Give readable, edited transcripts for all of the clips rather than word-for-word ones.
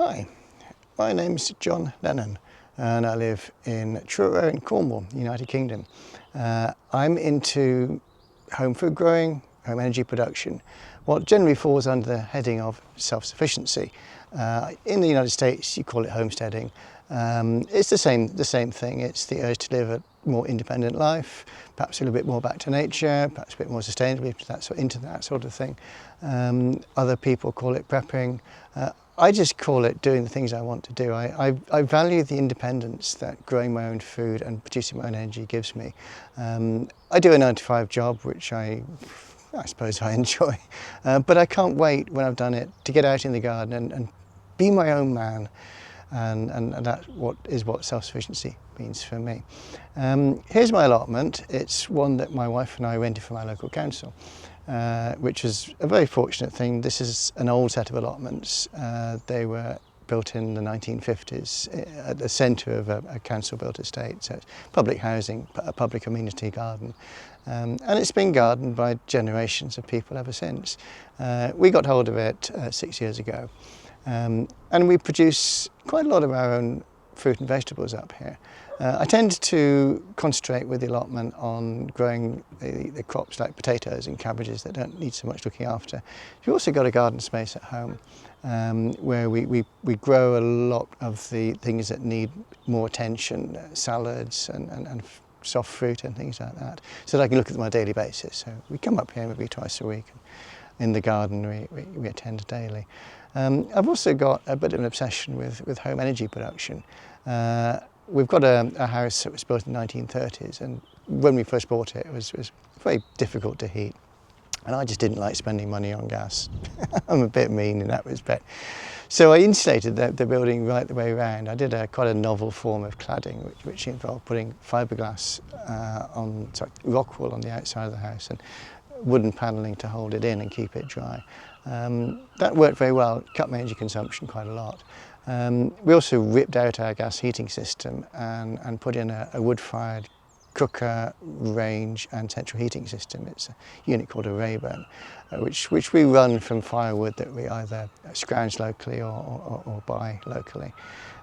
Hi, my name's John Lennon and I live in Truro in Cornwall, United Kingdom. I'm into home food growing, home energy production, what generally falls under the heading of self-sufficiency. In the United States you call it homesteading. It's the same thing. It's the urge to live a more independent life, perhaps a little bit more back to nature, perhaps a bit more sustainably, into that sort of thing. Other people call it prepping. I just call it doing the things I want to do. I value the independence that growing my own food and producing my own energy gives me. I do a 9-to-5 job, which I suppose I enjoy, but I can't wait when I've done it to get out in the garden and be my own man. And that's what self-sufficiency means for me. Here's my allotment. It's one that my wife and I rented from our local council, which is a very fortunate thing. This is an old set of allotments. They were built in the 1950s at the centre of a council-built estate, so it's public housing, a public amenity garden. And it's been gardened by generations of people ever since. We got hold of it 6 years ago. And we produce quite a lot of our own fruit and vegetables up here. I tend to concentrate with the allotment on growing the crops like potatoes and cabbages that don't need so much looking after. We've also got a garden space at home where we grow a lot of the things that need more attention, salads and soft fruit and things like that, so that I can look at them on a daily basis. So we come up here maybe twice a week. In the garden we attend daily. I've also got a bit of an obsession with home energy production. We've got a house that was built in the 1930s, and when we first bought it, it was very difficult to heat. And I just didn't like spending money on gas. I'm a bit mean in that respect. So I insulated the building right the way around. I did quite a novel form of cladding, which involved putting fiberglass rock wool on the outside of the house and wooden panelling to hold it in and keep it dry. That worked very well, cut my energy consumption quite a lot. We also ripped out our gas heating system and put in a wood-fired cooker, range and central heating system. It's a unit called a Rayburn, which we run from firewood that we either scrounge locally or buy locally.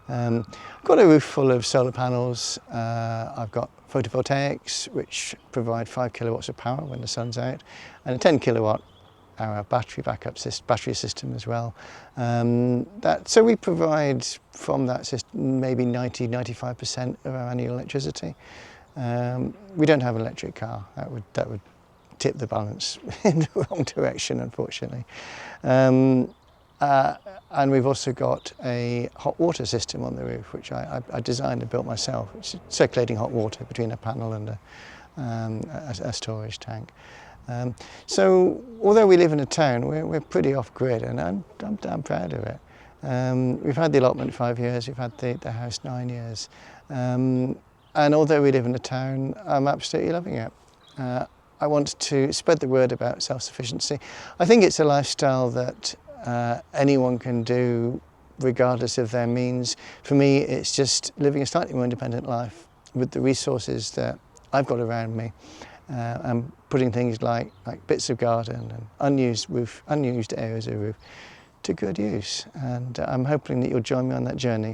I've got a roof full of solar panels. I've got photovoltaics, which provide 5 kilowatts of power when the sun's out, and a 10 kilowatt hour battery battery system as well. So we provide from that system maybe 90–95% of our annual electricity. We don't have an electric car. That would tip the balance in the wrong direction, unfortunately. And we've also got a hot water system on the roof, which I designed and built myself, which is circulating hot water between a panel and a storage tank. So although we live in a town, we're pretty off-grid, and I'm damn proud of it. We've had the allotment 5 years, we've had the house 9 years. And although we live in a town, I'm absolutely loving it. I want to spread the word about self-sufficiency. I think it's a lifestyle that anyone can do regardless of their means. For me, it's just living a slightly more independent life with the resources that I've got around me, and putting things like bits of garden and unused areas of roof to good use. And I'm hoping that you'll join me on that journey.